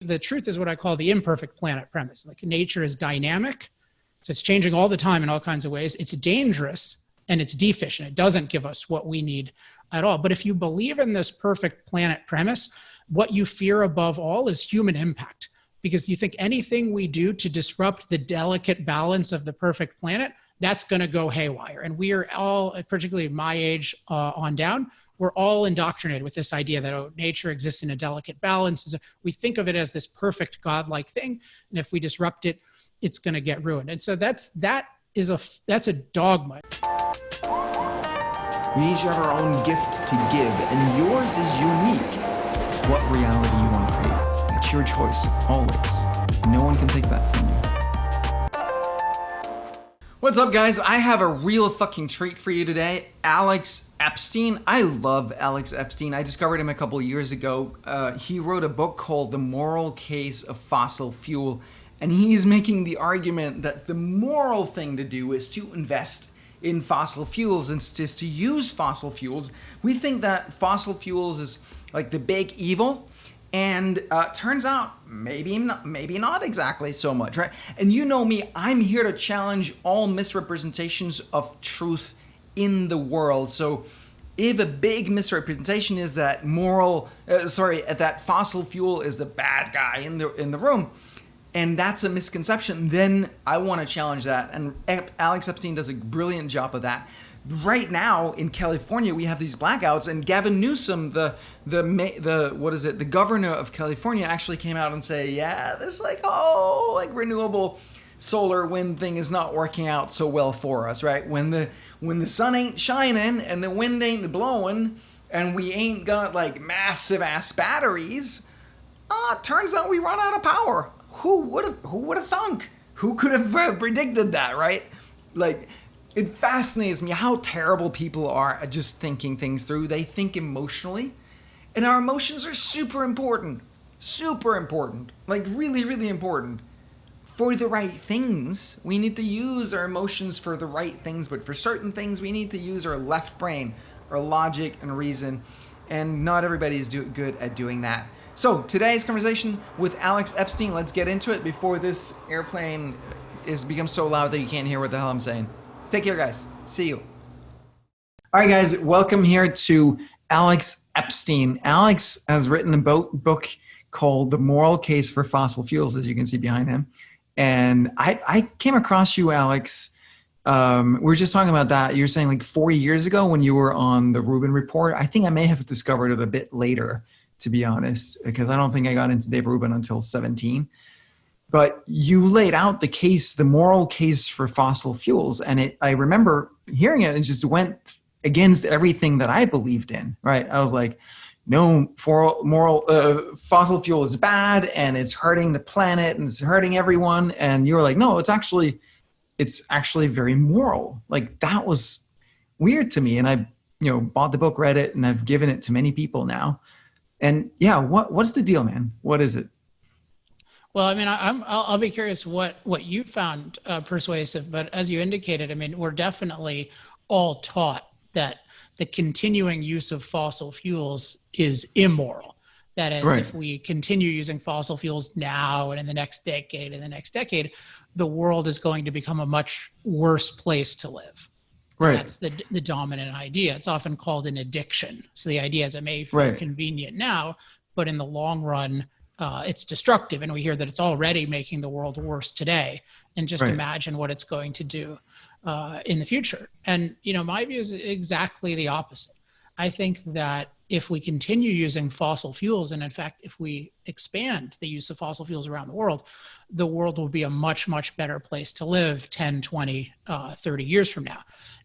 The truth is what I call the imperfect planet premise. Like nature is dynamic, so it's changing all the time in all kinds of ways. It's dangerous and it's deficient. It doesn't give us what we need at all. But if you believe in this perfect planet premise, what you fear above all is human impact, because you think anything we do to disrupt the delicate balance of the perfect planet, that's going to go haywire. And we are all, particularly my age on down, we're all indoctrinated with this idea that nature exists in a delicate balance. We think of it as this perfect godlike thing, and if we disrupt it, it's going to get ruined. And so that's a dogma. We each have our own gift to give, and yours is unique. What reality you want to create? It's your choice, always. No one can take that from you. What's up, guys? I have a real fucking treat for you today. Alex Epstein. I love Alex Epstein. I discovered him a couple of years ago. He wrote a book called The Moral Case of Fossil Fuel, and he's making the argument that the moral thing to do is to invest in fossil fuels and is to use fossil fuels. We think that fossil fuels is like the big evil, and turns out maybe not exactly so much, right? And you know me, I'm here to challenge all misrepresentations of truth in the world. So if a big misrepresentation is that that fossil fuel is the bad guy in the room, and that's a misconception, then I want to challenge that. And Alex Epstein does a brilliant job of that. Right now in California, we have these blackouts, and Gavin Newsom, the governor of California, actually came out and say, yeah, this renewable solar wind thing is not working out so well for us, right? When the sun ain't shining and the wind ain't blowing and we ain't got like massive ass batteries, turns out we run out of power. Who would have thunk? Who could have predicted that, right? Like, it fascinates me how terrible people are at just thinking things through. They think emotionally, and our emotions are super important, like really, really important. For the right things, we need to use our emotions for the right things, but for certain things, we need to use our left brain, our logic and reason, and not everybody is good at doing that. So today's conversation with Alex Epstein, let's get into it before this airplane becomes so loud that you can't hear what the hell I'm saying. Take care, guys. See you. All right, guys, welcome here to Alex Epstein. Alex has written a book called The Moral Case for Fossil Fuels, as you can see behind him. And I came across you, Alex. We were just talking about that. You were saying like 4 years ago when you were on the Rubin Report. I think I may have discovered it a bit later, to be honest, because I don't think I got into Dave Rubin until 17. But you laid out the moral case for fossil fuels. And I remember hearing it and just went against everything that I believed in, right? I was like, no, fossil fuel is bad and it's hurting the planet and it's hurting everyone. And you were like, no, it's actually very moral. Like, that was weird to me. And I, bought the book, read it, and I've given it to many people now. And yeah, what's the deal, man? What is it? Well, I mean, I'll be curious what you found persuasive, but as you indicated, I mean, we're definitely all taught that the continuing use of fossil fuels is immoral. That is, right. If we continue using fossil fuels now and in the next decade the world is going to become a much worse place to live. Right. That's the dominant idea. It's often called an addiction. So the idea is it may feel convenient now, but in the long run, it's destructive. And we hear that it's already making the world worse today. And just imagine what it's going to do in the future. And, my view is exactly the opposite. I think that if we continue using fossil fuels, and in fact, if we expand the use of fossil fuels around the world will be a much, much better place to live 10, 20, 30 years from now.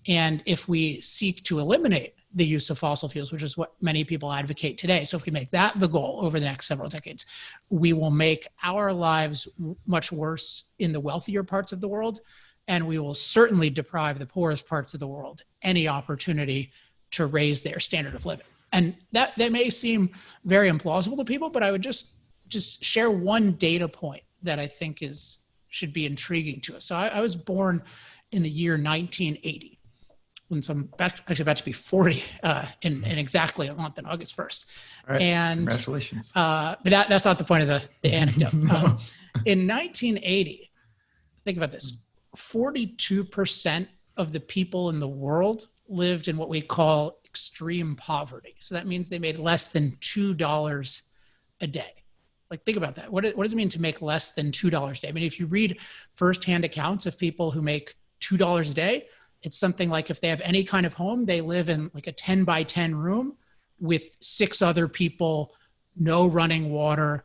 And if we seek to eliminate the use of fossil fuels, which is what many people advocate today. So if we make that the goal over the next several decades, we will make our lives much worse in the wealthier parts of the world. And we will certainly deprive the poorest parts of the world any opportunity to raise their standard of living. And that may seem very implausible to people, but I would just share one data point that I think should be intriguing to us. So I was born in the year 1980. when I'm actually about to be 40 in exactly a month on August 1st. All right. And congratulations. but that's not the point of the anecdote. No. In 1980, think about this, 42% of the people in the world lived in what we call extreme poverty. So that means they made less than $2 a day. Like, think about that. What does it mean to make less than $2 a day? I mean, if you read firsthand accounts of people who make $2 a day, it's something like if they have any kind of home, they live in like a 10 by 10 room with 6 other people, no running water,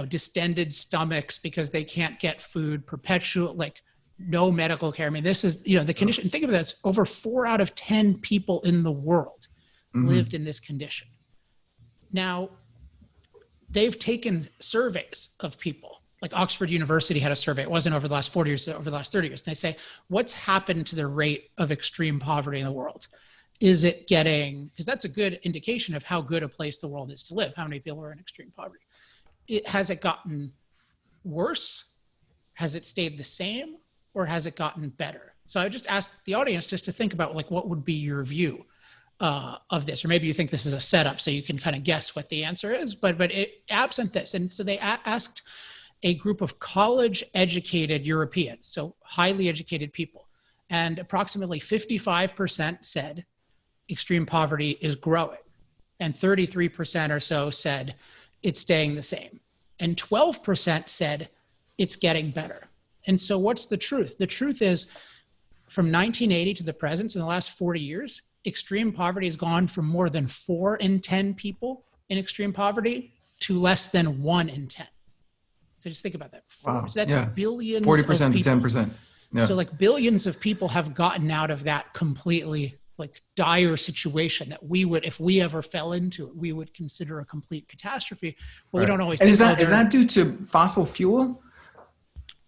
distended stomachs because they can't get food, perpetual, like no medical care. I mean, this is, the condition. Think of that. It's over 4 out of 10 people in the world lived in this condition. Now, they've taken surveys of people. Like Oxford University had a survey. It wasn't over the last 40 years, over the last 30 years. And they say, what's happened to the rate of extreme poverty in the world? Is it getting, because that's a good indication of how good a place the world is to live, how many people are in extreme poverty. Has it gotten worse? Has it stayed the same? Or has it gotten better? So I just asked the audience just to think about like, what would be your view of this? Or maybe you think this is a setup so you can kind of guess what the answer is, but absent this. And so they asked a group of college-educated Europeans, so highly educated people, and approximately 55% said extreme poverty is growing, and 33% or so said it's staying the same, and 12% said it's getting better. And so what's the truth? The truth is, from 1980 to the present, in the last 40 years, extreme poverty has gone from more than 4 in 10 people in extreme poverty to less than 1 in 10. So just think about that. Wow. So that's billions 40% of people. to 10%. Yeah. So like billions of people have gotten out of that completely like dire situation that we would, if we ever fell into it, we would consider a complete catastrophe. But we don't always and think, is that due to fossil fuel?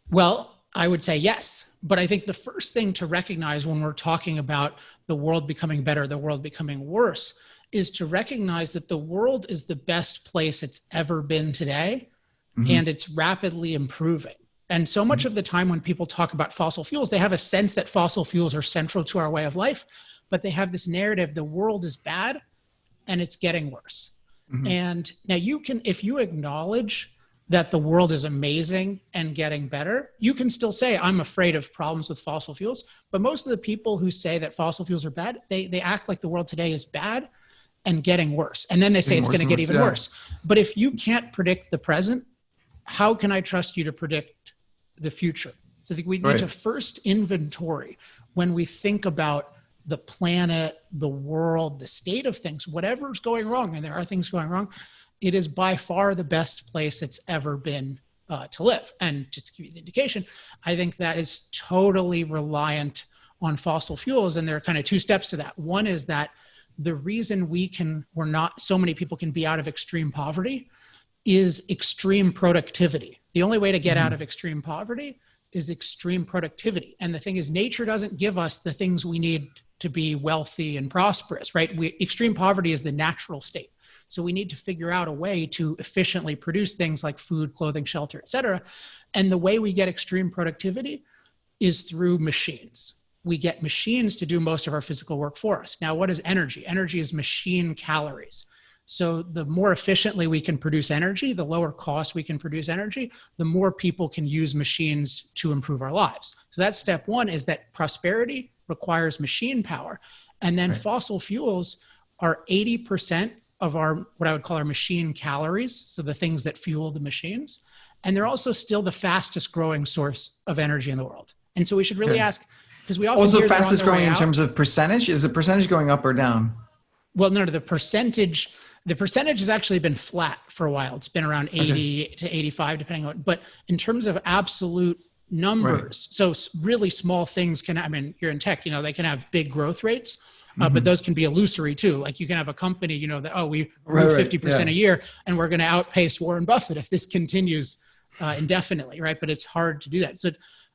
Well, I would say yes. But I think the first thing to recognize when we're talking about the world becoming better, the world becoming worse, is to recognize that the world is the best place it's ever been today, and it's rapidly improving. And so much of the time when people talk about fossil fuels, they have a sense that fossil fuels are central to our way of life, but they have this narrative, the world is bad and it's getting worse. And now you can, if you acknowledge that the world is amazing and getting better, you can still say, I'm afraid of problems with fossil fuels. But most of the people who say that fossil fuels are bad, they act like the world today is bad and getting worse. And then they say it's going to get even worse. But if you can't predict the present, how can I trust you to predict the future? So I think we need to first inventory when we think about the planet, the world, the state of things, whatever's going wrong, and there are things going wrong, it is by far the best place it's ever been to live. And just to give you the indication, I think that is totally reliant on fossil fuels. And there are kind of 2 steps to that. One is that the reason so many people can be out of extreme poverty is extreme productivity. The only way to get out of extreme poverty is extreme productivity. And the thing is, nature doesn't give us the things we need to be wealthy and prosperous, right? Extreme poverty is the natural state. So we need to figure out a way to efficiently produce things like food, clothing, shelter, et cetera. And the way we get extreme productivity is through machines. We get machines to do most of our physical work for us. Now, what is energy? Energy is machine calories. So the more efficiently we can produce energy, the lower cost we can produce energy, the more people can use machines to improve our lives. So that's step 1, is that prosperity requires machine power. And then fossil fuels are 80% of our, what I would call our machine calories. So the things that fuel the machines. And they're also still the fastest growing source of energy in the world. And so we should really ask, because we often also hear fastest growing in out. terms of percentage. Is the percentage going up or down? Well, no, the percentage has actually been flat for a while. It's been around 80 to 85, depending on, but in terms of absolute numbers, so really small things can, I mean, you're in tech, they can have big growth rates, but those can be illusory too. Like you can have a company, that, we grew 50% a year and we're going to outpace Warren Buffett if this continues indefinitely, right? But it's hard to do that. So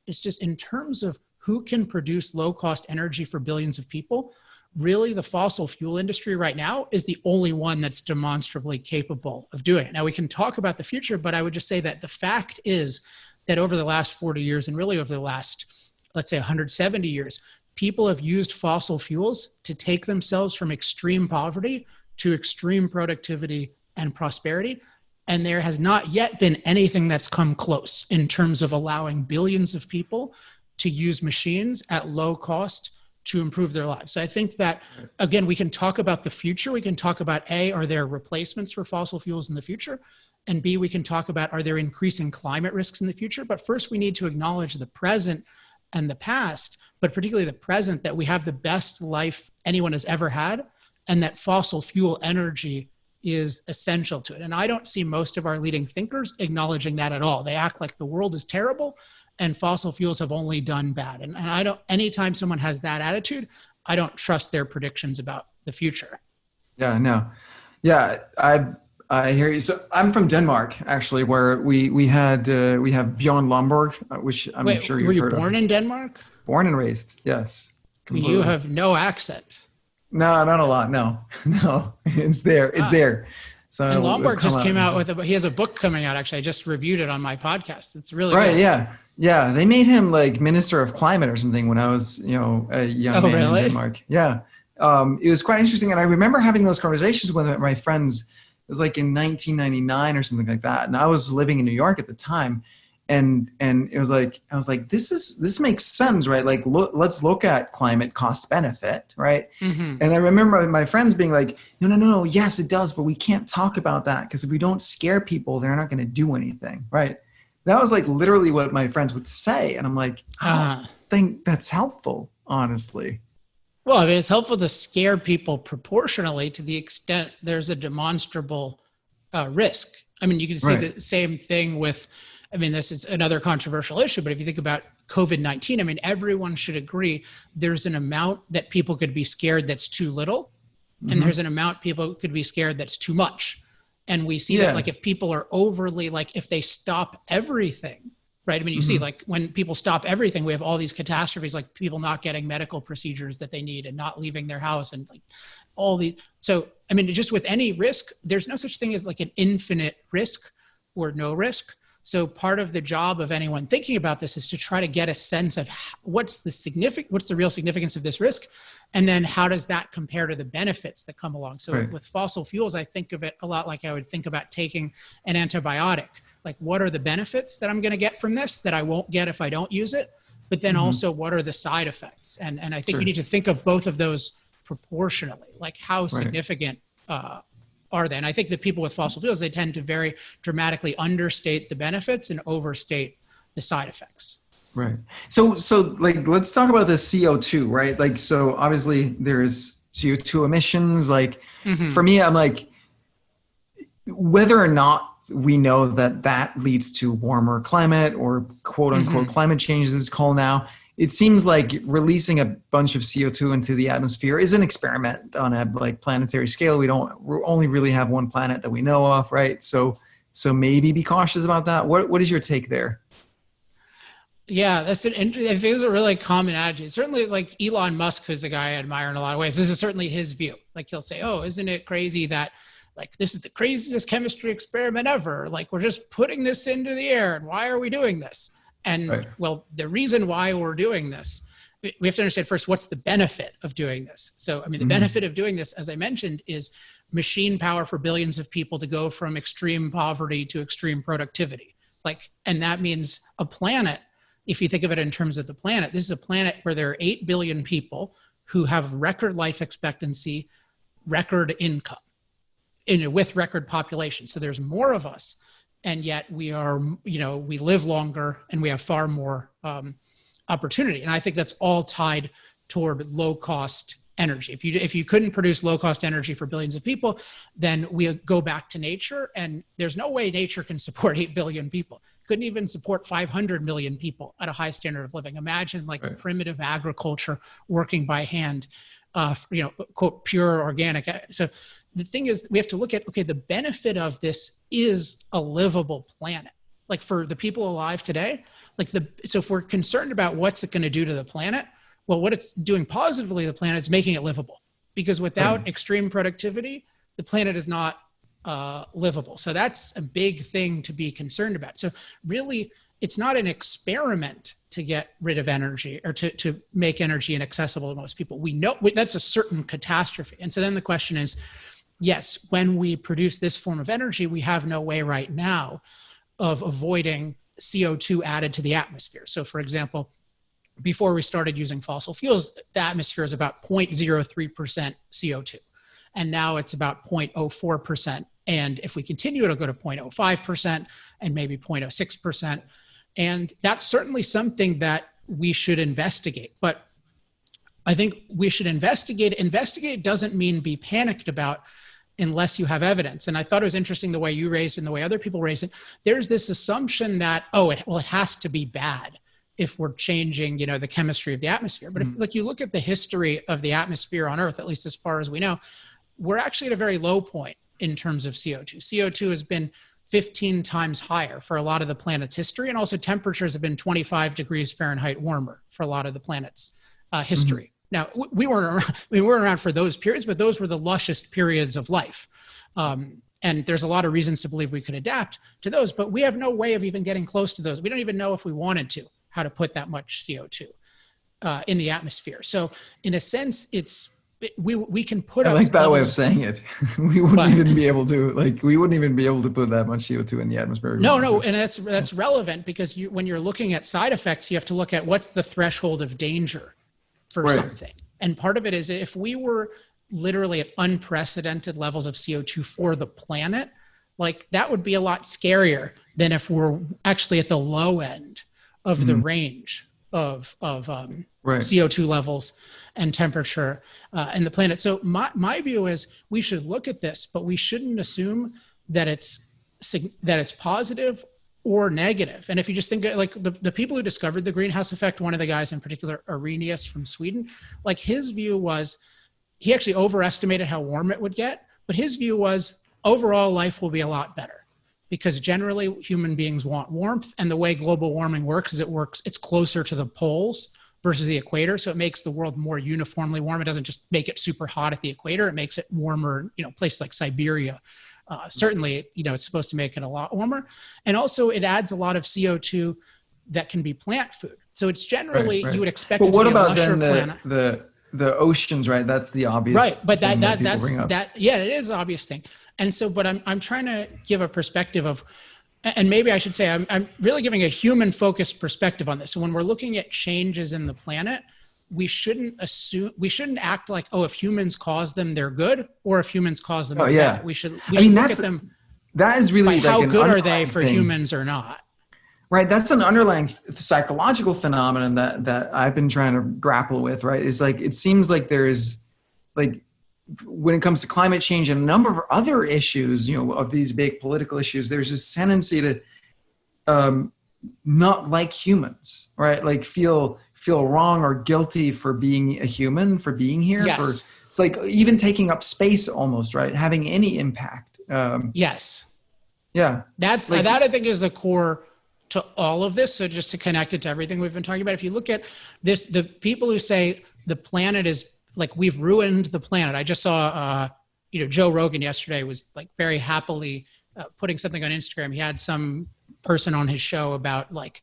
it's just in terms of who can produce low cost energy for billions of people, really the fossil fuel industry right now is the only one that's demonstrably capable of doing it. Now we can talk about the future, but I would just say that the fact is that over the last 40 years and really over the last, let's say 170 years, people have used fossil fuels to take themselves from extreme poverty to extreme productivity and prosperity. And there has not yet been anything that's come close in terms of allowing billions of people to use machines at low cost to improve their lives. So I think that, again, we can talk about the future. We can talk about A, are there replacements for fossil fuels in the future? And B, we can talk about, are there increasing climate risks in the future? But first we need to acknowledge the present and the past, but particularly the present, that we have the best life anyone has ever had, and that fossil fuel energy is essential to it. And I don't see most of our leading thinkers acknowledging that at all. They act like the world is terrible and fossil fuels have only done bad. And I don't, anytime someone has that attitude, I don't trust their predictions about the future. Yeah, no. Yeah, I hear you. So I'm from Denmark, actually, where we have Bjorn Lomborg, which I'm sure you've heard of. Were you born in Denmark? Born and raised, yes. Completely. You have no accent. No, not a lot. No, it's there. It's there. So and Lomborg just came out with he has a book coming out. Actually, I just reviewed it on my podcast. It's really right. Good. Yeah. They made him like Minister of Climate or something when I was, a young man in Denmark. Yeah. It was quite interesting. And I remember having those conversations with my friends. It was like in 1999 or something like that. And I was living in New York at the time. And it was like, I was like, this makes sense, right? Like, let's look at climate cost benefit, right? Mm-hmm. And I remember my friends being like, no, yes, it does, but we can't talk about that because if we don't scare people, they're not going to do anything, right? That was like literally what my friends would say. And I'm like, I don't think that's helpful, honestly. Well, I mean, it's helpful to scare people proportionally to the extent there's a demonstrable risk. I mean, you can see the same thing with, I mean, this is another controversial issue, but if you think about COVID-19, I mean, everyone should agree there's an amount that people could be scared that's too little, and there's an amount people could be scared that's too much. And we see that, like, if people are overly, like, if they stop everything, right? I mean, you see, like, when people stop everything, we have all these catastrophes, like people not getting medical procedures that they need and not leaving their house and like all these. So, I mean, just with any risk, there's no such thing as like an infinite risk or no risk. So part of the job of anyone thinking about this is to try to get a sense of what's the real significance of this risk, and then how does that compare to the benefits that come along. So with fossil fuels, I think of it a lot like I would think about taking an antibiotic. Like, what are the benefits that I'm going to get from this that I won't get if I don't use it? But then also, what are the side effects? And I think you need to think of both of those proportionally, like how significant are they? And I think that people with fossil fuels, they tend to very dramatically understate the benefits and overstate the side effects. Right. So like, let's talk about the CO2, right? Like, so obviously there's CO2 emissions. Like for me, I'm like, whether or not we know that leads to warmer climate or quote unquote climate change, as it's called now, it seems like releasing a bunch of CO2 into the atmosphere is an experiment on a like planetary scale. We only really have one planet that we know of, right? So maybe be cautious about that. What is your take there? Yeah, I think it's a really common attitude. Certainly, like Elon Musk, who's a guy I admire in a lot of ways, this is certainly his view. Like, he'll say, oh, isn't it crazy that, like, this is the craziest chemistry experiment ever. Like, we're just putting this into the air, and why are we doing this? And well, the reason why we're doing this, we have to understand first, what's the benefit of doing this? So, I mean, the benefit of doing this, as I mentioned, is machine power for billions of people to go from extreme poverty to extreme productivity. Like, and that means a planet, if you think of it in terms of the planet, this is a planet where there are 8 billion people who have record life expectancy, record income, with record population. So there's more of us. And yet we are, we live longer and we have far more opportunity. And I think that's all tied toward low cost energy. If you couldn't produce low cost energy for billions of people, then we go back to nature, and there's no way nature can support 8 billion people. Couldn't even support 500 million people at a high standard of living. Imagine like primitive agriculture working by hand, quote, pure organic. So the thing is, we have to look at, okay, the benefit of this is a livable planet. Like, for the people alive today, so if we're concerned about what's it going to do to the planet, well, what it's doing positively to the planet is making it livable. Because without extreme productivity, the planet is not livable. So that's a big thing to be concerned about. So really, it's not an experiment to get rid of energy or to make energy inaccessible to most people. We know that's a certain catastrophe. And so then the question is, yes, when we produce this form of energy, we have no way right now of avoiding CO2 added to the atmosphere. So for example, before we started using fossil fuels, the atmosphere is about 0.03% CO2. And now it's about 0.04%. And if we continue, it'll go to 0.05% and maybe 0.06%. And that's certainly something that we should investigate. But I think we should investigate. Investigate doesn't mean be panicked about unless you have evidence. And I thought it was interesting the way you raised it and the way other people raise it. There's this assumption that, it has to be bad if we're changing, the chemistry of the atmosphere. But if you look at the history of the atmosphere on Earth, at least as far as we know, we're actually at a very low point in terms of CO2. CO2 has been 15 times higher for a lot of the planet's history. And also temperatures have been 25 degrees Fahrenheit warmer for a lot of the planet's history. Now, we weren't around for those periods, but those were the lushest periods of life. And there's a lot of reasons to believe we could adapt to those, but we have no way of even getting close to those. We don't even know if we wanted to, how to put that much CO2 in the atmosphere. So in a sense, we can put I like that way of saying it. We wouldn't even be able to put that much CO2 in the atmosphere. No, and that's relevant because when you're looking at side effects, you have to look at what's the threshold of danger for something. And part of it is if we were literally at unprecedented levels of CO2 for the planet, like that would be a lot scarier than if we're actually at the low end of the range of CO2 levels and temperature in the planet. So my view is we should look at this, but we shouldn't assume that it's positive or negative. And if you just think like the people who discovered the greenhouse effect, one of the guys in particular, Arrhenius from Sweden, like his view was he actually overestimated how warm it would get, but his view was overall life will be a lot better because generally human beings want warmth, and the way global warming works is it's closer to the poles versus the equator. So it makes the world more uniformly warm. It doesn't just make it super hot at the equator. It makes it warmer, places like Siberia. Certainly, it's supposed to make it a lot warmer. And also it adds a lot of CO2 that can be plant food. So it's generally, you would expect it to be a lusher planet. What about the oceans, right? That's the obvious. Right. But it is an obvious thing. And so, but I'm trying to give a perspective of, and maybe I should say, I'm really giving a human focused perspective on this. So when we're looking at changes in the planet, we shouldn't act like, if humans cause them, they're good, or if humans cause them, they're bad. We should look at them. That is really like how good are they for humans or not? Right. That's an underlying psychological phenomenon that I've been trying to grapple with, right? Is like, it seems like there's like, when it comes to climate change and a number of other issues, of these big political issues, there's this tendency to not like humans, right? Like feel wrong or guilty for being a human, for being here. Yes. It's like even taking up space almost, right? Having any impact. Yes. Yeah. That I think is the core to all of this. So just to connect it to everything we've been talking about, if you look at this, the people who say the planet is like, we've ruined the planet. I just saw, Joe Rogan yesterday was like very happily putting something on Instagram. He had some person on his show about like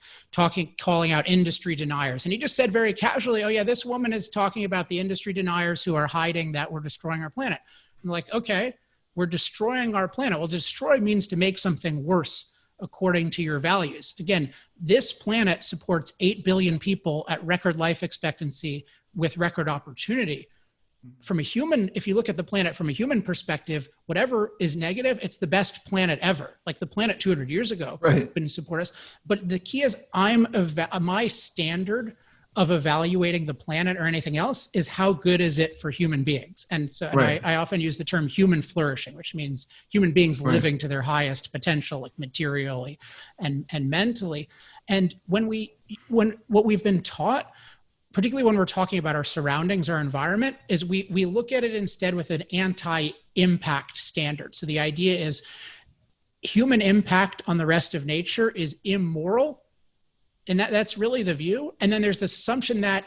calling out industry deniers. And he just said very casually, this woman is talking about the industry deniers who are hiding that we're destroying our planet. I'm like, okay, we're destroying our planet. Well, destroy means to make something worse according to your values. Again, this planet supports 8 billion people at record life expectancy with record opportunity. From a human, if you look at the planet from a human perspective, whatever is negative, it's the best planet ever. Like the planet 200 years ago couldn't support us. But the key is my standard of evaluating the planet or anything else is how good is it for human beings. And so and I often use the term human flourishing, which means human beings living to their highest potential, like materially and mentally. And when what we've been taught, particularly when we're talking about our surroundings, our environment, is we look at it instead with an anti-impact standard. So the idea is human impact on the rest of nature is immoral. And that's really the view. And then there's this assumption that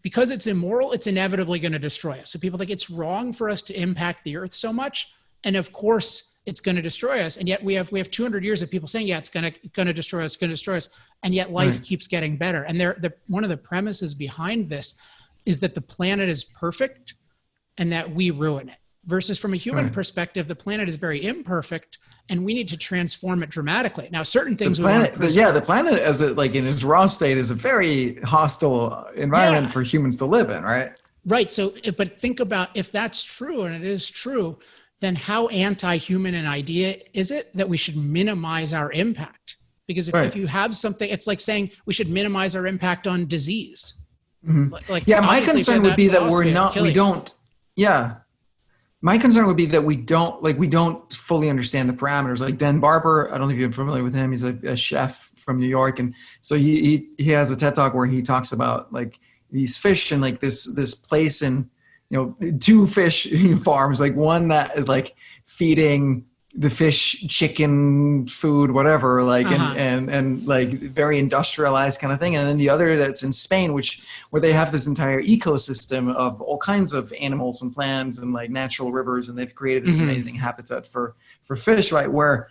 because it's immoral, it's inevitably going to destroy us. So people think it's wrong for us to impact the earth so much. And of course, it's going to destroy us. And yet we have 200 years of people saying, yeah, it's going to destroy us, going to destroy us. And yet life keeps getting better. And one of the premises behind this is that the planet is perfect and that we ruin it. Versus from a human perspective, the planet is very imperfect and we need to transform it dramatically. Now, certain things the planet as in its raw state is a very hostile environment for humans to live in, right? Right. So, but think about if that's true, and it is true, then how anti-human an idea is it that we should minimize our impact? Because if you have something, it's like saying we should minimize our impact on disease. Mm-hmm. My concern would be that my concern would be that we don't fully understand the parameters. Like Dan Barber, I don't know if you're familiar with him. He's a chef from New York. And so he has a TED Talk where he talks about like these fish and like this place in, two fish farms, like one that is like feeding the fish chicken food, whatever, like, and like very industrialized kind of thing. And then the other that's in Spain, where they have this entire ecosystem of all kinds of animals and plants and like natural rivers. And they've created this amazing habitat for fish, right? Where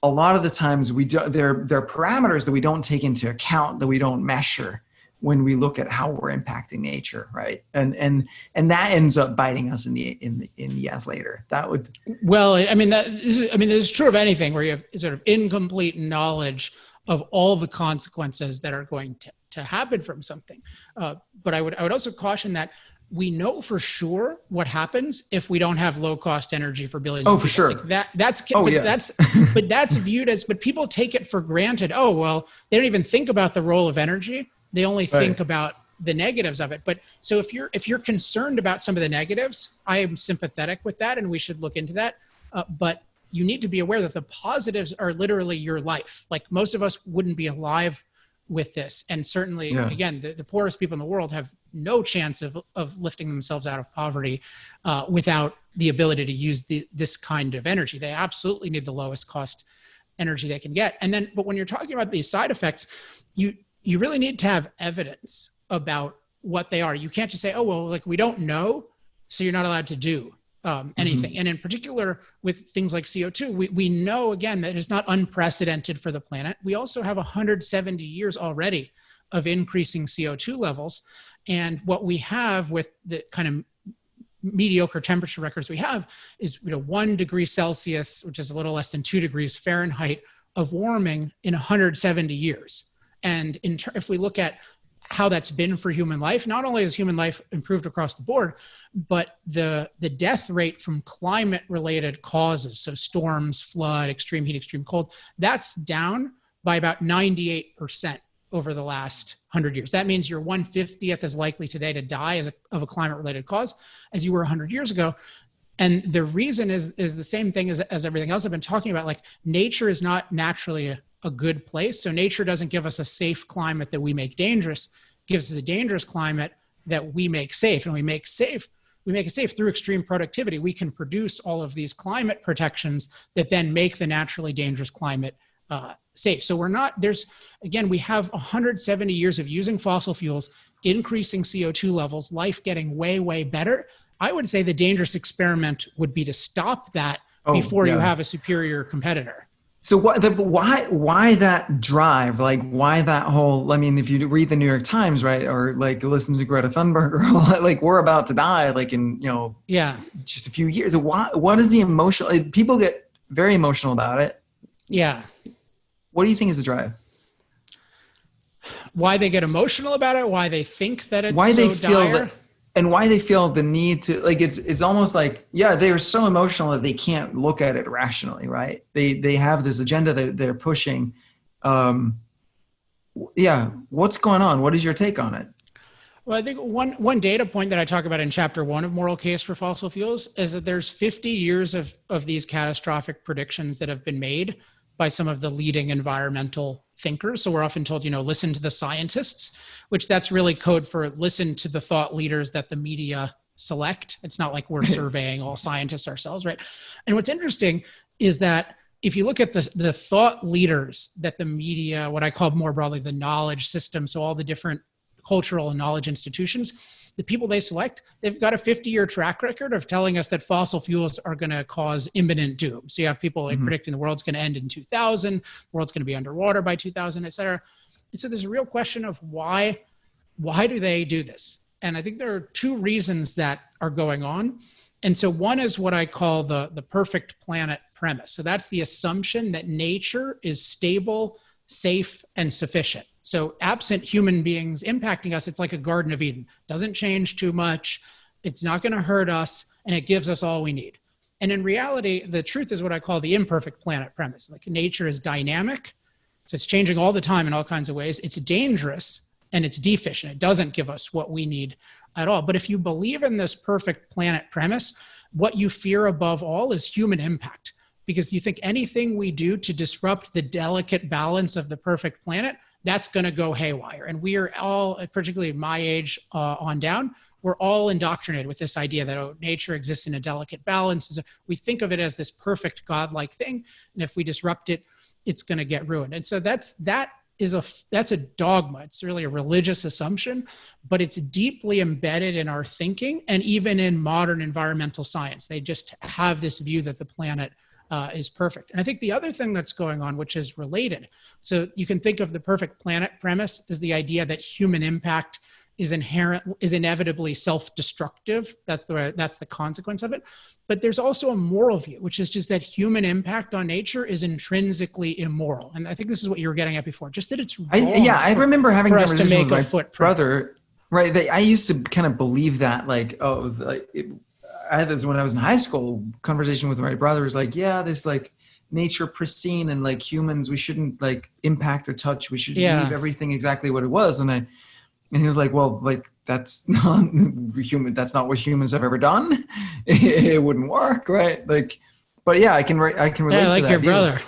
a lot of the times there are parameters that we don't take into account, that we don't measure when we look at how we're impacting nature, right? And that ends up biting us in the ass later. That would this is true of anything where you have sort of incomplete knowledge of all the consequences that are going to happen from something. But I would also caution that we know for sure what happens if we don't have low cost energy for billions of people. For sure. Like that's viewed as, but people take it for granted. Oh, well, they don't even think about the role of energy. They only think about the negatives of it. But so if you're concerned about some of the negatives, I am sympathetic with that and we should look into that. But you need to be aware that the positives are literally your life. Like most of us wouldn't be alive with this. And certainly, again, the poorest people in the world have no chance of lifting themselves out of poverty without the ability to use this kind of energy. They absolutely need the lowest cost energy they can get. And then, but when you're talking about these side effects, you really need to have evidence about what they are. You can't just say, oh, well, like we don't know, so you're not allowed to do anything. And in particular with things like CO2, we know, again, that it's not unprecedented for the planet. We also have 170 years already of increasing CO2 levels. And what we have with the kind of mediocre temperature records we have is 1 degree Celsius, which is a little less than 2 degrees Fahrenheit of warming in 170 years. And if we look at how that's been for human life, not only has human life improved across the board, but the death rate from climate-related causes, so storms, flood, extreme heat, extreme cold, that's down by about 98% over the last 100 years. That means you're 1/50th as likely today to die of a climate-related cause as you were 100 years ago. And the reason is the same thing as everything else I've been talking about. Like nature is not naturally a good place. So nature doesn't give us a safe climate that we make dangerous. It gives us a dangerous climate that we make safe. And we make it safe through extreme productivity. We can produce all of these climate protections that then make the naturally dangerous climate safe. So we have 170 years of using fossil fuels, increasing CO2 levels, life getting way, way better. I would say the dangerous experiment would be to stop that before you have a superior competitor. So why that drive? Like why that whole, I mean, if you read the New York Times, right, or like listen to Greta Thunberg, or like we're about to die, like in, just a few years. What is the emotional, people get very emotional about it. Yeah. What do you think is the drive? Why they get emotional about it? Why they think that it's dire? And why they feel the need to, like, it's almost like, they are so emotional that they can't look at it rationally, right? They have this agenda that they're pushing. What's going on? What is your take on it? Well, I think one data point that I talk about in chapter 1 of Moral Case for Fossil Fuels is that there's 50 years of these catastrophic predictions that have been made by some of the leading environmental thinkers. So we're often told, listen to the scientists, which that's really code for listen to the thought leaders that the media select. It's not like we're surveying all scientists ourselves, right? And what's interesting is that if you look at the thought leaders that the media, what I call more broadly the knowledge system, so all the different cultural and knowledge institutions, the people they select, they've got a 50-year track record of telling us that fossil fuels are going to cause imminent doom. So you have people like predicting the world's going to end in 2000, the world's going to be underwater by 2000, et cetera. And so there's a real question of why do they do this? And I think there are two reasons that are going on. And so one is what I call the perfect planet premise. So that's the assumption that nature is stable, safe, and sufficient. So absent human beings impacting us, it's like a Garden of Eden. Doesn't change too much. It's not going to hurt us, and it gives us all we need. And in reality, the truth is what I call the imperfect planet premise. Like nature is dynamic, so it's changing all the time in all kinds of ways. It's dangerous, and it's deficient. It doesn't give us what we need at all. But if you believe in this perfect planet premise, what you fear above all is human impact, because you think anything we do to disrupt the delicate balance of the perfect planet, that's going to go haywire. And we are all, particularly my age on down, we're all indoctrinated with this idea that nature exists in a delicate balance. We think of it as this perfect godlike thing, and if we disrupt it, it's going to get ruined. And so that's a dogma. It's really a religious assumption, but it's deeply embedded in our thinking and even in modern environmental science. They just have this view that the planet is perfect. And I think the other thing that's going on, which is related, so you can think of the perfect planet premise as the idea that human impact is inevitably self-destructive. That's the consequence of it. But there's also a moral view, which is just that human impact on nature is intrinsically immoral. And I think this is what you were getting at before, just that it's wrong. I remember having for us to make with my brother. Right. I used to kind of believe that, I had this when I was in high school conversation with my brother. Was like, yeah, this like nature pristine and like humans, we shouldn't like impact or touch. We should leave everything exactly what it was. And he was like, well, like that's not human. That's not what humans have ever done. It wouldn't work, right? Like, but yeah, I can relate to that. I like your brother.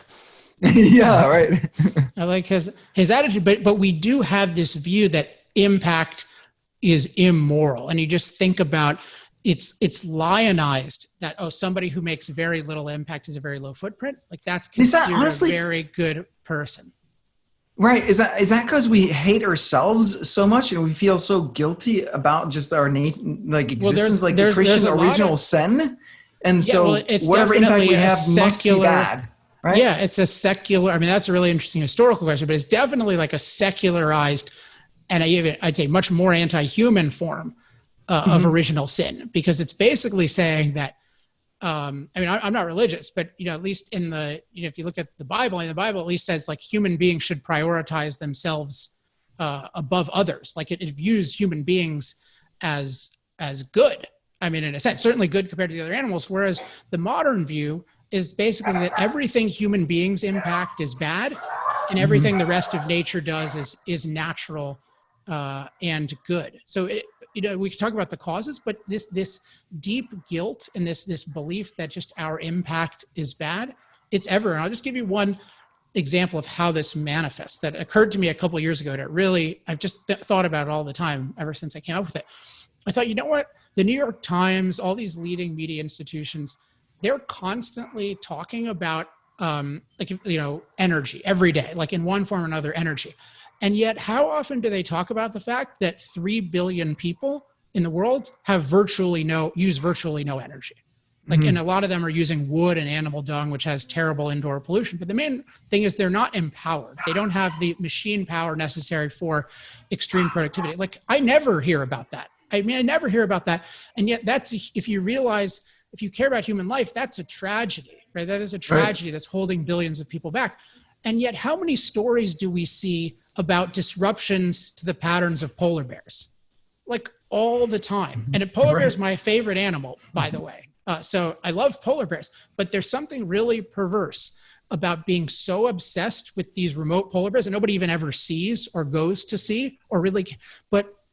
Yeah, right. I like his attitude, but we do have this view that impact is immoral, and you just think about. It's lionized that, somebody who makes very little impact is a very low footprint. Like that's considered honestly, a very good person. Right. Is that because we hate ourselves so much and we feel so guilty about just our existence, like the Christian original sin? And it's whatever impact we have must be bad. Right? Yeah, it's a secular, I mean, that's a really interesting historical question, but it's definitely like a secularized, and I'd say much more anti-human form of original sin, because it's basically saying that, I'm not religious, but, at least in if you look at the Bible, and the Bible at least says like human beings should prioritize themselves above others. Like it views human beings as good. I mean, in a sense, certainly good compared to the other animals. Whereas the modern view is basically that everything human beings impact is bad, and everything the rest of nature does is natural and good. So we can talk about the causes, but this deep guilt and this belief that just our impact is bad, it's everywhere. And I'll just give you one example of how this manifests that occurred to me a couple of years ago. I've just thought about it all the time ever since I came up with it. I thought, you know what? The New York Times, all these leading media institutions, they're constantly talking about energy every day, like in one form or another, energy. And yet, how often do they talk about the fact that 3 billion people in the world use virtually no energy? Like, and a lot of them are using wood and animal dung, which has terrible indoor pollution. But the main thing is they're not empowered. They don't have the machine power necessary for extreme productivity. Like, I never hear about that. I never hear about that. And yet if you care about human life, that's a tragedy, right? That is a tragedy that's holding billions of people back. And yet, how many stories do we see about disruptions to the patterns of polar bears? Like all the time. And a polar bear is my favorite animal, by the way. So I love polar bears, but there's something really perverse about being so obsessed with these remote polar bears that nobody even ever sees or goes to see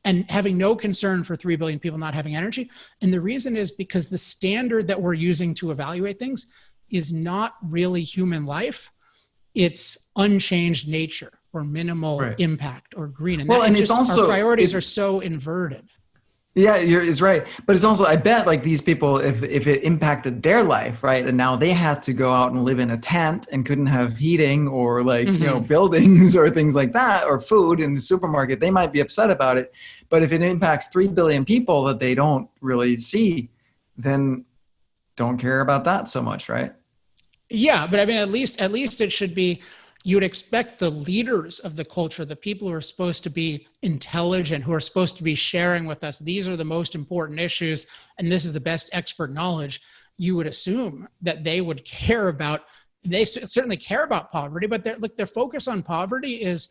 and having no concern for 3 billion people not having energy. And the reason is because the standard that we're using to evaluate things is not really human life. It's unchanged nature or minimal impact or green. And our priorities are so inverted. Yeah, it's right. But it's also, I bet like these people, if it impacted their life, right? And now they had to go out and live in a tent and couldn't have heating or like, Hmm. buildings or things like that, or food in the supermarket, they might be upset about it. But if it impacts 3 billion people that they don't really see, then don't care about that so much, right? Yeah, but I mean, at least it should be. You would expect the leaders of the culture, the people who are supposed to be intelligent, who are supposed to be sharing with us, these are the most important issues, and this is the best expert knowledge. You would assume that they would care about. They certainly care about poverty, but their focus on poverty is,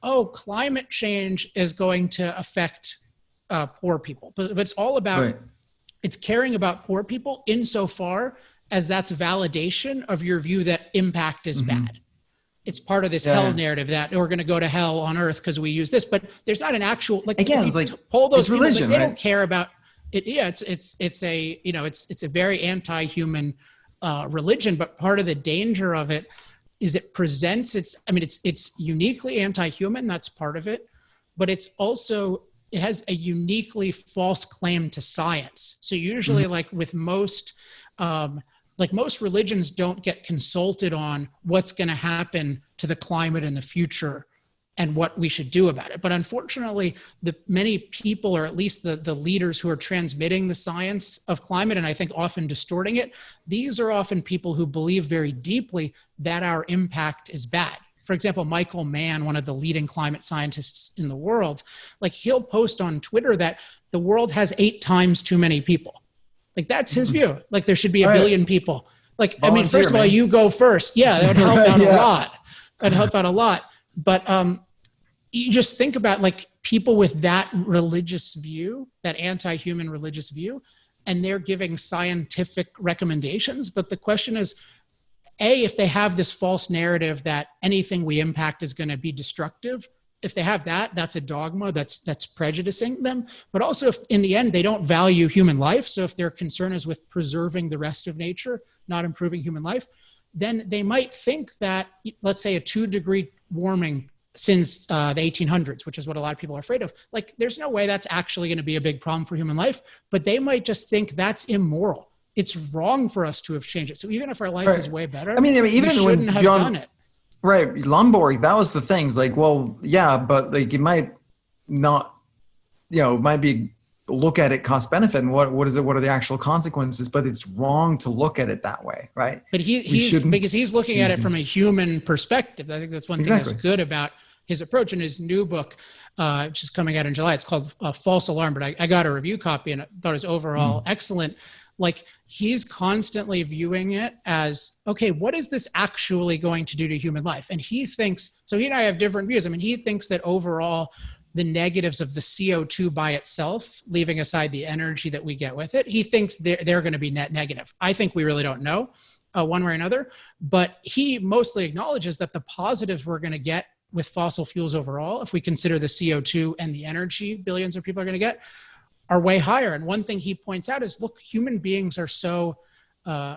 oh, climate change is going to affect poor people, but it's all about, Right. it's caring about poor people insofar as that's validation of your view that impact is Hmm. bad. It's part of this hell Yeah. narrative that we're going to go to hell on earth because we use this, but there's not an actual, like, if Again, you it's like, poll those it's people, like, religion, they don't right? care about it. Yeah, it's a, it's a very anti-human religion, but part of the danger of it is it presents, it's uniquely anti-human, that's part of it, but it's also, it has a uniquely false claim to science. So usually, Mhm. like most religions don't get consulted on what's going to happen to the climate in the future and what we should do about it. But unfortunately, the many people, or at least the leaders who are transmitting the science of climate, and I think often distorting it, these are often people who believe very deeply that our impact is bad. For example, Michael Mann, one of the leading climate scientists in the world, like, he'll post on Twitter that the world has 8 times too many people. Like, that's his Mhm. view. Like, there should be a All right. billion people. Like, I mean, Volunteer, first of all, man. you go first. Yeah, that would help Right. out a Yeah. lot. That'd help out a lot. But you just think about, like, people with that religious view, that anti-human religious view, and they're giving scientific recommendations. But the question is, A, if they have this false narrative that anything we impact is going to be destructive, if they have that, that's a dogma, that's prejudicing them. But also, if in the end they don't value human life, so if their concern is with preserving the rest of nature, not improving human life, then they might think that, let's say, a 2-degree warming since the 1800s, which is what a lot of people are afraid of, like, there's no way that's actually going to be a big problem for human life. But they might just think that's immoral. It's wrong for us to have changed it. So even if our life Right. is way I better, mean, we even when shouldn't have Bjorn, done it. right, Lomborg, that was the things like, well, yeah, but like you might not, it might be look at it cost benefit and what is it? What are the actual consequences? But it's wrong to look at it that way, right? But We he's shouldn't because he's looking at choose it from a things. human perspective. I think that's one thing that's Exactly. good about his approach. In his new book, which is coming out in July, it's called False Alarm, but I got a review copy and I thought it was overall Mm. excellent. Like, he's constantly viewing it as, okay, what is this actually going to do to human life? And he thinks, so he and I have different views. I mean, he thinks that overall the negatives of the CO2 by itself, leaving aside the energy that we get with it, he thinks they're going to be net negative. I think we really don't know one way or another, but he mostly acknowledges that the positives we're going to get with fossil fuels overall, if we consider the CO2 and the energy billions of people are going to get, are way higher. And one thing he points out is, look, human beings are so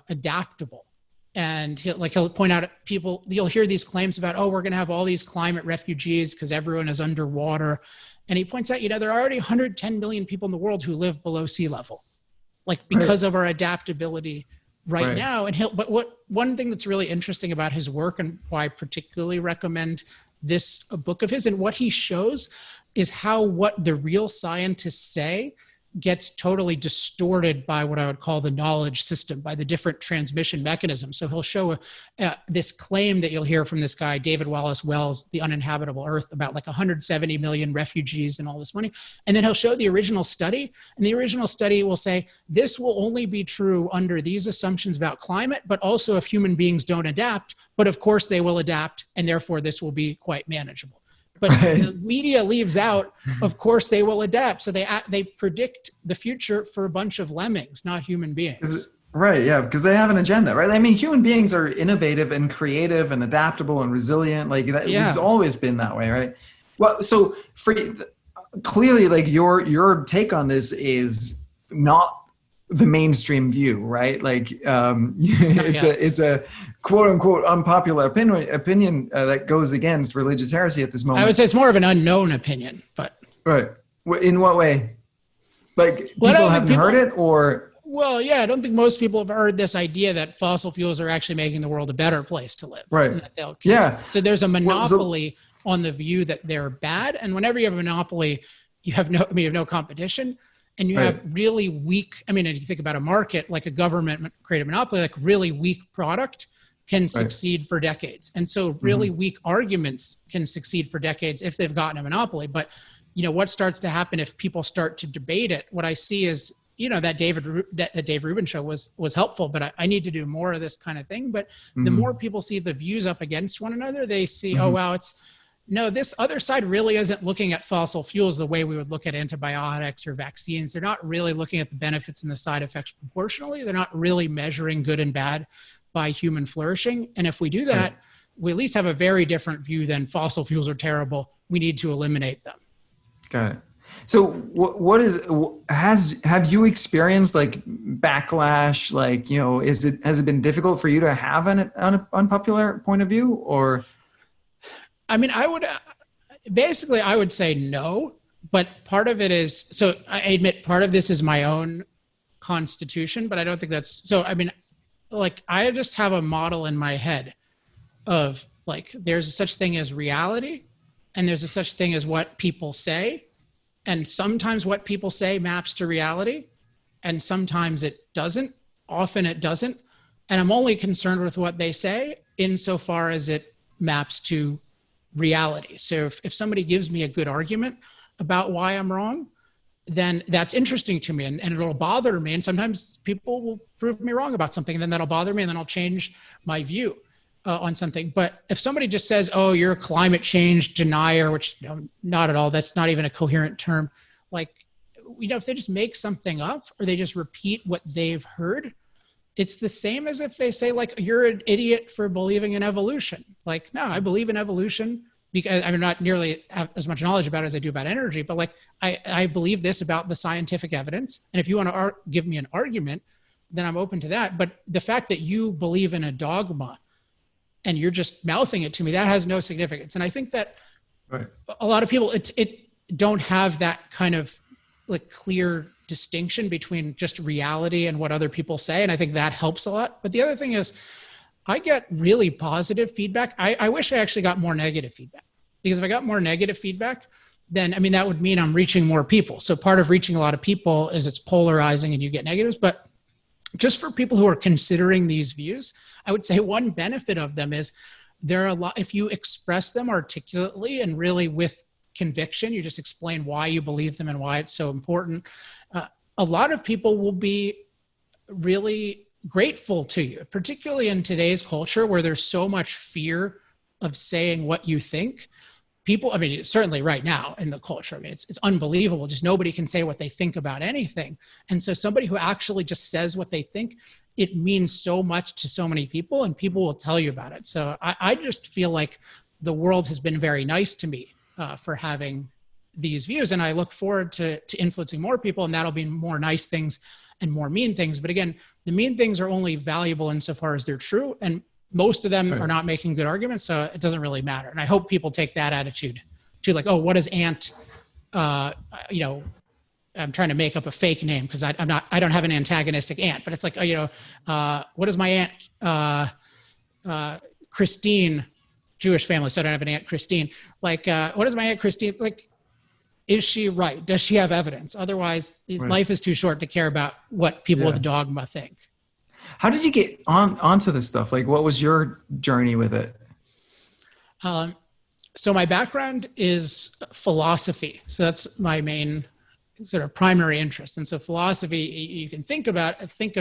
adaptable. And he'll point out, people, you'll hear these claims about, oh, we're going to have all these climate refugees because everyone is underwater. And he points out, there are already 110 million people in the world who live below sea level, like, Right. because of our adaptability right Right. now. And one thing that's really interesting about his work, and why I particularly recommend this book of his, and what he shows is how what the real scientists say gets totally distorted by what I would call the knowledge system, by the different transmission mechanisms. So he'll show this claim that you'll hear from this guy, David Wallace Wells, The Uninhabitable Earth, about like 170 million refugees and all this money. And then he'll show the original study. And the original study will say, this will only be true under these assumptions about climate, but also if human beings don't adapt. But of course they will adapt, and therefore this will be quite manageable. But Right. the media leaves out, of course they will adapt. So they predict the future for a bunch of lemmings, not human beings. Right, yeah, because they have an agenda, right? I mean, human beings are innovative and creative and adaptable and resilient. Like that, it's Yeah. always been that way, right? Well, so clearly, like your take on this is not the mainstream view, right? Like Not yet. it's a quote unquote unpopular opinion that goes against religious heresy at this I would moment, say it's more of an unknown opinion, but right? In what way? Like Well, I people don't think haven't heard people, it, or well, yeah, I don't think most people have heard this idea that fossil fuels are actually making the world a better place to live, right? and that they'll continue. Yeah. So there's a Well, so monopoly on the view that they're bad. And whenever you have a monopoly, you have no, I mean, you have no competition, and you right, have really weak, I mean, if you think about a market, like a government created monopoly, like really weak product can right. succeed for decades. And so really Hmm. weak arguments can succeed for decades if they've gotten a monopoly. But, what starts to happen if people start to debate it, what I see is, that Dave Rubin show was helpful, but I need to do more of this kind of thing. But the more Hmm. people see the views up against one another, they see, oh, Hmm. wow, no, this other side really isn't looking at fossil fuels the way we would look at antibiotics or vaccines. They're not really looking at the benefits and the side effects proportionally. They're not really measuring good and bad by human flourishing. And if we do that, Right. we at least have a very different view than fossil fuels are terrible. We need to eliminate them. Got it. So have you experienced like backlash? Like, has it been difficult for you to have an unpopular point of view, or? I mean, I would say no, but part of it is, so I admit part of this is my own constitution, but I don't think that's, so I mean, like I just have a model in my head of like, there's a such thing as reality and there's a such thing as what people say. And sometimes what people say maps to reality and sometimes it doesn't. Often it doesn't. And I'm only concerned with what they say insofar as it maps to reality. So if somebody gives me a good argument about why I'm wrong, then that's interesting to me and it'll bother me. And sometimes people will prove me wrong about something and then that'll bother me and then I'll change my view on something. But if somebody just says, oh, you're a climate change denier, which not at all, that's not even a coherent term. Like, if they just make something up or they just repeat what they've heard, it's the same as if they say like, you're an idiot for believing in evolution. Like, no, I believe in evolution because I'm not nearly have as much knowledge about it as I do about energy, but like, I believe this about the scientific evidence. And if you want to give me an argument, then I'm open to that. But the fact that you believe in a dogma and you're just mouthing it to me, that has no significance. And I think that Right. a lot of people, it don't have that kind of like clear distinction between just reality and what other people say. And I think that helps a lot. But the other thing is I get really positive feedback. I wish I actually got more negative feedback, because if I got more negative feedback, then, I mean, that would mean I'm reaching more people. So part of reaching a lot of people is it's polarizing and you get negatives, but just for people who are considering these views, I would say one benefit of them is there are a lot, if you express them articulately and really with conviction, you just explain why you believe them and why it's so important. A lot of people will be really grateful to you, particularly in today's culture where there's so much fear of saying what you think. People, I mean, certainly right now in the culture, I mean, it's unbelievable. Just nobody can say what they think about anything. And so somebody who actually just says what they think, it means so much to so many people and people will tell you about it. So I just feel like the world has been very nice to me for having these views. And I look forward to influencing more people, and that'll be more nice things and more mean things. But again, the mean things are only valuable insofar as they're true. And most of them are not making good arguments, so it doesn't really matter. And I hope people take that attitude to like, oh, what is Ant? I'm trying to make up a fake name because I don't have an antagonistic aunt, but it's like, what is my aunt Christine, Jewish family, so I don't have an Aunt Christine. Like, what is my Aunt Christine? Like, is she right? Does she have evidence? Otherwise, life is too short to care about what people with dogma think. How did you get onto this stuff? Like, what was your journey with it? So my background is philosophy. So that's my main sort of primary interest. And so philosophy, you can think of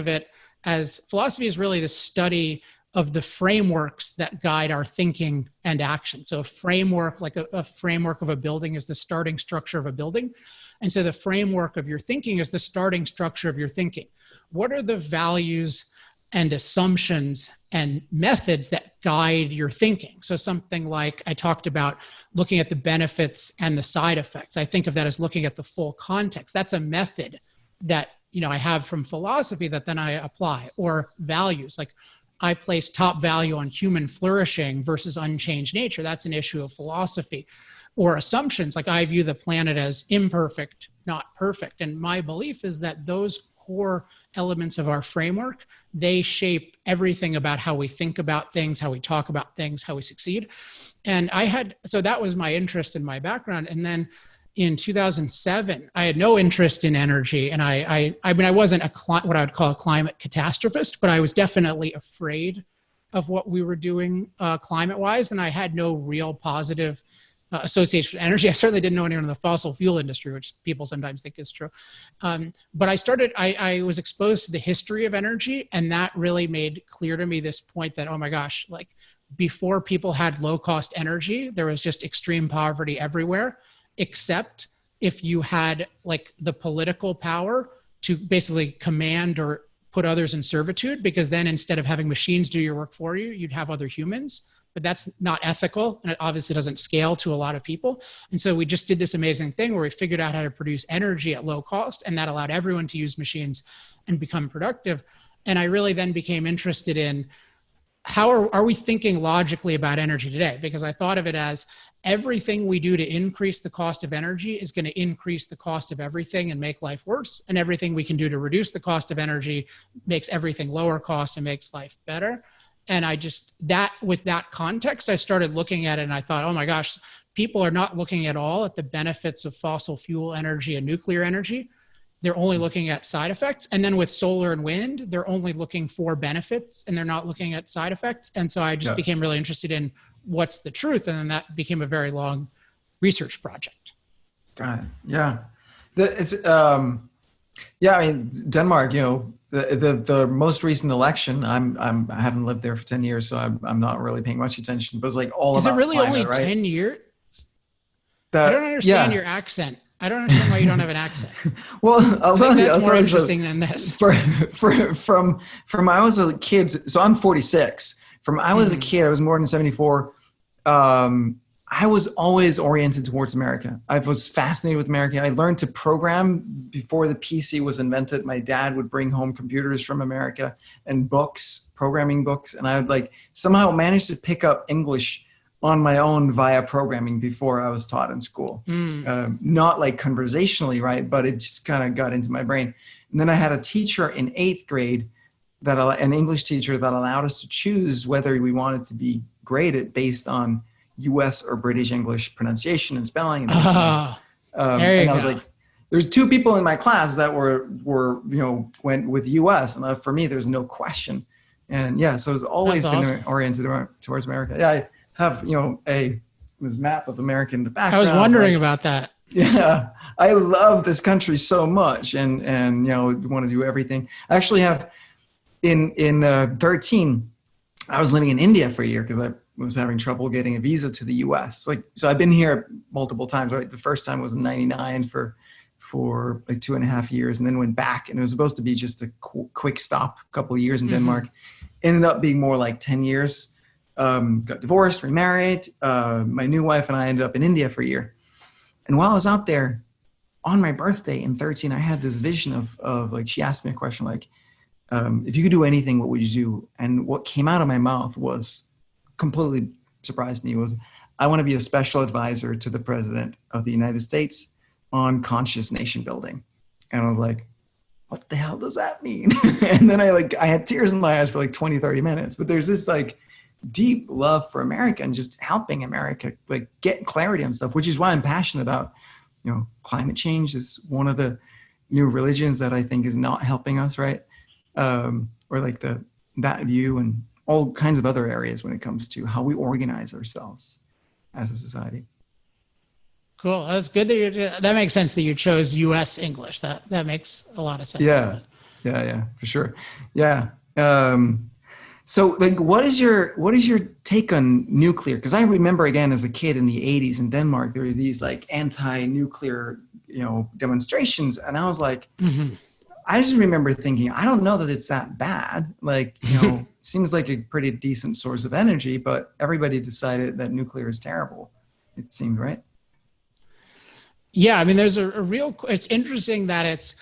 it as philosophy is really the study of the frameworks that guide our thinking and action. So a framework, like a framework of a building, is the starting structure of a building. And so the framework of your thinking is the starting structure of your thinking. What are the values and assumptions and methods that guide your thinking? So something like I talked about looking at the benefits and the side effects. I think of that as looking at the full context. That's a method that, I have from philosophy that then I apply. Or values, like I place top value on human flourishing versus unchanged nature. That's an issue of philosophy or assumptions. Like I view the planet as imperfect, not perfect. And my belief is that those core elements of our framework, they shape everything about how we think about things, how we talk about things, how we succeed. And so that was my interest in my background. And then in 2007, I had no interest in energy. And I mean, I wasn't what I would call a climate catastrophist, but I was definitely afraid of what we were doing climate-wise. And I had no real positive association with energy. I certainly didn't know anyone in the fossil fuel industry, which people sometimes think is true. But I was exposed to the history of energy, and that really made clear to me this point that, oh my gosh, like before people had low-cost energy, there was just extreme poverty everywhere, except if you had like the political power to basically command or put others in servitude, because then instead of having machines do your work for you, you'd have other humans. But that's not ethical, and it obviously doesn't scale to a lot of people. And so we just did this amazing thing where we figured out how to produce energy at low cost, and that allowed everyone to use machines and become productive. And I really then became interested in how are we thinking logically about energy today? Because I thought of it as everything we do to increase the cost of energy is going to increase the cost of everything and make life worse. And everything we can do to reduce the cost of energy makes everything lower cost and makes life better. And with that context, I started looking at it and I thought, oh my gosh, people are not looking at all at the benefits of fossil fuel energy and nuclear energy. They're only looking at side effects. And then with solar and wind, they're only looking for benefits and they're not looking at side effects. And so I just became really interested in what's the truth. And then that became a very long research project. Got it. Yeah. I mean, Denmark, the most recent election, I haven't lived there for 10 years, so I'm not really paying much attention, but it's like all Is about it really climate, only right? 10 years? I don't understand your accent. I don't understand why you don't have an accent. Well, I think that's more interesting than this. From I was a kid, so I'm 46. From I was a kid, I was born in 74. I was always oriented towards America. I was fascinated with America. I learned to program before the PC was invented. My dad would bring home computers from America and books, programming books, and I would somehow manage to pick up English on my own via programming before I was taught in school. Not like conversationally, right? But it just kind of got into my brain. And then I had a teacher in 8th grade, an English teacher that allowed us to choose whether we wanted to be graded based on US or British English pronunciation and spelling. And I was like, there's 2 people in my class that went with US. And for me, there's no question. And so it's always been oriented towards America. Yeah, I have, this map of America in the background. I was wondering about that. Yeah, I love this country so much and want to do everything. I actually have in 13, I was living in India for a year because I was having trouble getting a visa to the US. So I've been here multiple times, right? The first time was in 99 for like 2.5 years and then went back, and it was supposed to be just a quick stop, a couple of years in Denmark. Ended up being more like 10 years. Got divorced, remarried. My new wife and I ended up in India for a year. And while I was out there on my birthday in 13, I had this vision of she asked me a question if you could do anything, what would you do? And what came out of my mouth was completely surprised me was, I want to be a special advisor to the president of the United States on conscious nation building. And I was like, what the hell does that mean? And then I had tears in my eyes for 20, 30 minutes, but there's this deep love for America and just helping America get clarity on stuff, which is why I'm passionate about, climate change is one of the new religions that I think is not helping us, right? Or that view and all kinds of other areas when it comes to how we organize ourselves as a society. Cool. That's good that makes sense that you chose US English. That makes a lot of sense. Yeah, for sure. Yeah. So what is your take on nuclear? Because I remember again as a kid in the 80s in Denmark, there were these anti-nuclear, demonstrations. And I was like, I just remember thinking, I don't know that it's that bad. Seems like a pretty decent source of energy, but everybody decided that nuclear is terrible. It seemed, right? Yeah. I mean, there's it's interesting that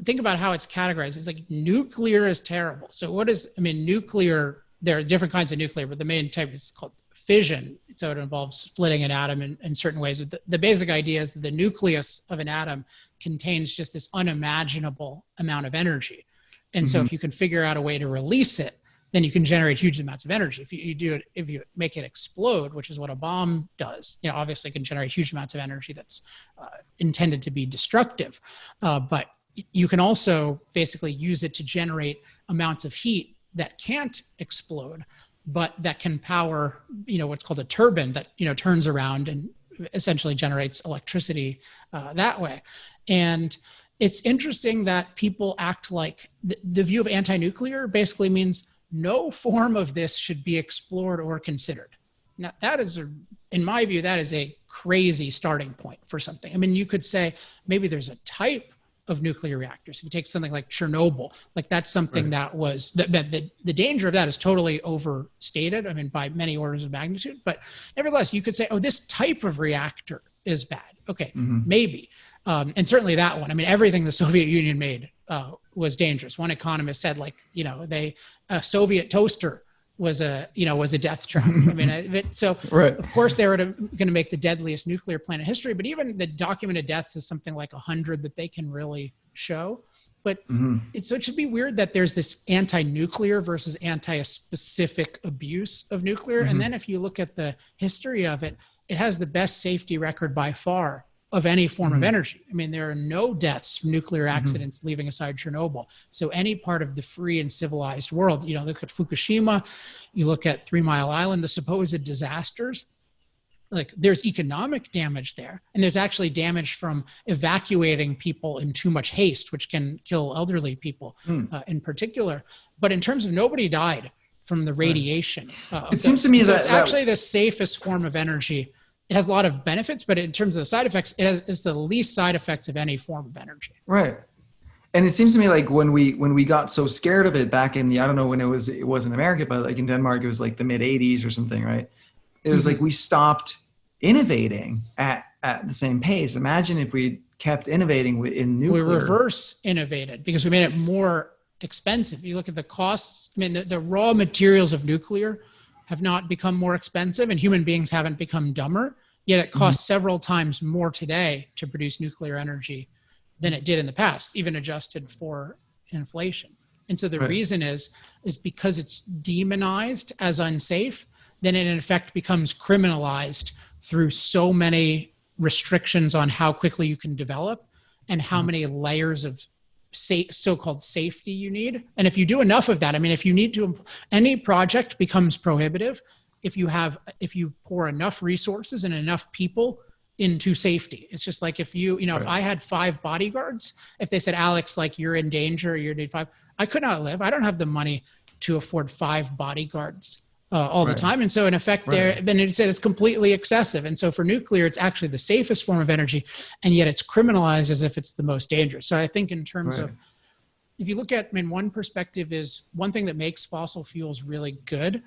think about how it's categorized. It's like nuclear is terrible. So nuclear, there are different kinds of nuclear, but the main type is called fission. So it involves splitting an atom in certain ways. The basic idea is that the nucleus of an atom contains just this unimaginable amount of energy. And so if you can figure out a way to release it, then you can generate huge amounts of energy. If you make it explode, which is what a bomb does, obviously it can generate huge amounts of energy that's intended to be destructive. But you can also basically use it to generate amounts of heat that can't explode, but that can power, what's called a turbine that, turns around and essentially generates electricity that way. And it's interesting that people act like the view of anti-nuclear basically means no form of this should be explored or considered. Now, that is, in my view, that is a crazy starting point for something. I mean, you could say maybe there's a type of nuclear reactors. If you take something like Chernobyl, like that's something that was, the danger of that is totally overstated, I mean, by many orders of magnitude. But nevertheless, you could say, oh, this type of reactor is bad. Okay, maybe. And certainly that one. I mean, everything the Soviet Union made was dangerous. One economist said, like, a Soviet toaster was a death trap. I mean, of course they were going to make the deadliest nuclear plant in history, but even the documented deaths is something like 100 that they can really show. But so it should be weird that there's this anti-nuclear versus anti-specific abuse of nuclear. And then if you look at the history of it, it has the best safety record by far of any form of energy. I mean, there are no deaths from nuclear accidents, leaving aside Chernobyl. So any part of the free and civilized world, look at Fukushima, you look at 3 Mile Island, the supposed disasters, like there's economic damage there. And there's actually damage from evacuating people in too much haste, which can kill elderly people in particular. But in terms of nobody died from the radiation. It seems to me that it's actually the safest form of energy. It has a lot of benefits, but in terms of the side effects, it's the least side effects of any form of energy. Right. And it seems to me like when we got so scared of it back in the, I don't know when it was in America, but like in Denmark, it was like the mid 80s or something, right? It was like we stopped innovating at the same pace. Imagine if we kept innovating in nuclear. We reverse innovated because we made it more expensive. You look at the costs. I mean, the raw materials of nuclear have not become more expensive, and human beings haven't become dumber, yet it costs several times more today to produce nuclear energy than it did in the past, even adjusted for inflation. And so the reason is because it's demonized as unsafe, then it in effect becomes criminalized through so many restrictions on how quickly you can develop and how many layers of so-called safety you need. And if you do enough of that, I mean, if you need to, any project becomes prohibitive if you pour enough resources and enough people into safety. It's just like if if I had 5 bodyguards, if they said, Alex, like you're in danger, you need 5, I could not live. I don't have the money to afford 5 bodyguards all the time. And so in effect then it's completely excessive. And so for nuclear, it's actually the safest form of energy, and yet it's criminalized as if it's the most dangerous. So I think in terms of, if you look at, one perspective is one thing that makes fossil fuels really good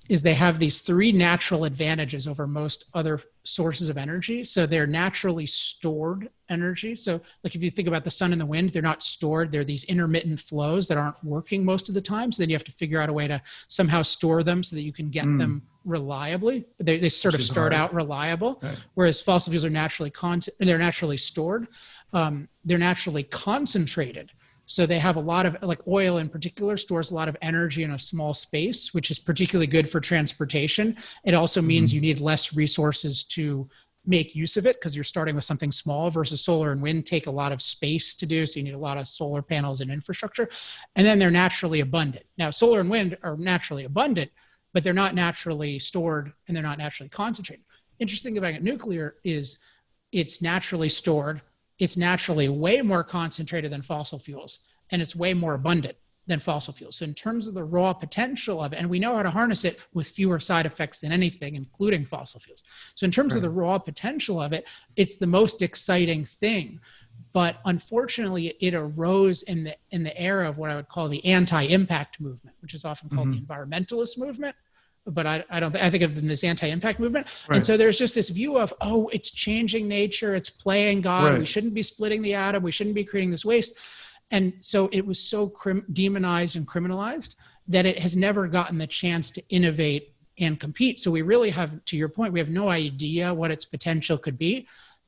is they have these 3 natural advantages over most other sources of energy. So they're naturally stored energy. So like if you think about the sun and the wind, they're not stored. They're these intermittent flows that aren't working most of the time. So then you have to figure out a way to somehow store them so that you can get them reliably. They sort of start out reliable, whereas fossil fuels are naturally stored. They're naturally concentrated. So they have a lot of, like oil in particular, stores a lot of energy in a small space, which is particularly good for transportation. It also means you need less resources to make use of it because you're starting with something small, versus solar and wind take a lot of space to do. So you need a lot of solar panels and infrastructure. And then they're naturally abundant. Now, solar and wind are naturally abundant, but they're not naturally stored and they're not naturally concentrated. Interesting about nuclear is it's naturally stored. It's naturally way more concentrated than fossil fuels, and it's way more abundant than fossil fuels. So in terms of the raw potential of it, and we know how to harness it with fewer side effects than anything, including fossil fuels. So in terms of the raw potential of it, it's the most exciting thing. But unfortunately, it arose in the era of what I would call the anti-impact movement, which is often called the environmentalist movement. But I think of them as anti-impact movement. And so there's just this view of, it's changing nature, it's playing God, we shouldn't be splitting the atom, we shouldn't be creating this waste. And so it was so demonized and criminalized that it has never gotten the chance to innovate and compete. So we really have, to your point, we have no idea what its potential could be,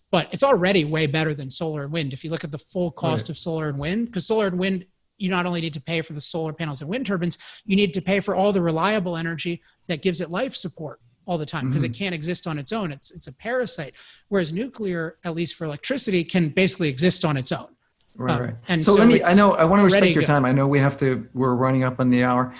but it's already way better than solar and wind. If you look at the full cost of solar and wind, because solar and wind, you not only need to pay for the solar panels and wind turbines, you need to pay for all the reliable energy that gives it life support all the time, because it can't exist on its own. It's a parasite. Whereas nuclear, at least for electricity, can basically exist on its own. Right. And so let me, I want to respect your go. time. I know we're running up on the hour.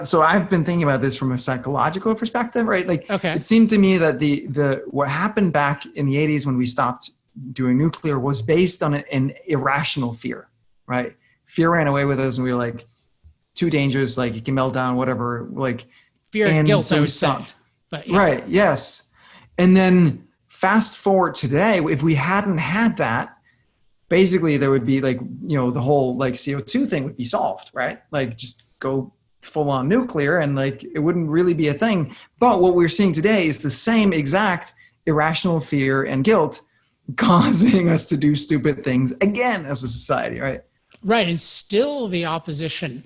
So I've been thinking about this from a psychological perspective, right? Like, it seemed to me that what happened back in the 80s when we stopped doing nuclear was based on an irrational fear, right? Fear ran away with us and we were like, too dangerous, like it can melt down, whatever, like fear and guilt, so I would say. But, yeah. Right. Yes. And then fast forward today, if we hadn't had that, basically there would be like, the whole like CO2 thing would be solved, right? Like just go full on nuclear and like, it wouldn't really be a thing. But what we're seeing today is the same exact irrational fear and guilt causing us to do stupid things again as a society, right? Right. And still the opposition